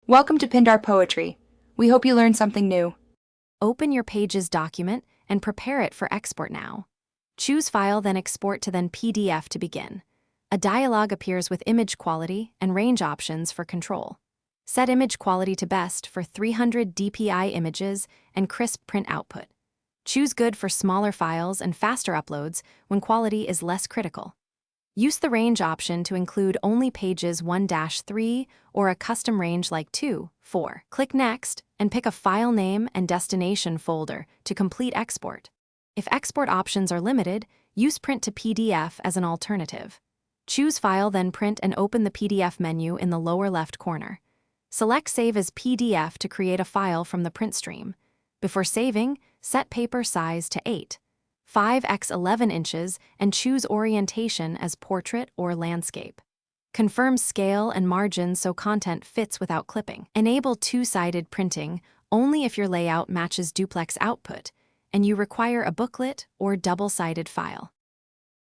Welcome to Pindar Poetry. We hope you learned something new. Open your Pages document and prepare it for export now. Choose File, then Export to then PDF to begin. A dialog appears with image quality and range options for control. Set image quality to best for 300 dpi images and crisp print output. Choose Good for smaller files and faster uploads when quality is less critical. Use the range option to include only pages 1-3 or a custom range like 2, 4. Click Next and pick a file name and destination folder to complete export. If export options are limited, use Print to PDF as an alternative. Choose File, then Print, and open the PDF menu in the lower left corner. Select Save as PDF to create a file from the print stream. Before saving, set paper size to 8. 5 × 11 inches and choose orientation as portrait or landscape. Confirm scale and margins so content fits without clipping. Enable two-sided printing only if your layout matches duplex output and you require a booklet or double-sided file.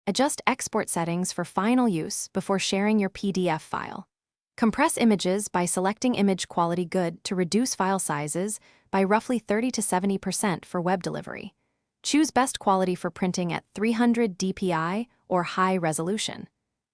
Adjust export settings for final use before sharing your PDF file. Compress images by selecting Image Quality Good to reduce file sizes by roughly 30 to 70% for web delivery. Choose best quality for printing at 300 dpi or high resolution.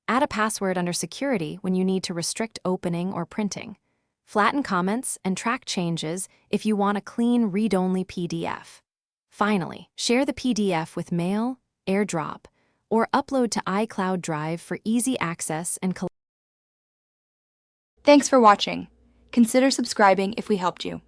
Add a password under security when you need to restrict opening or printing. Flatten comments and track changes if you want a clean read-only PDF. Finally, share the PDF with Mail, AirDrop, or upload to iCloud Drive for easy access and Thanks for watching. Consider subscribing if we helped you.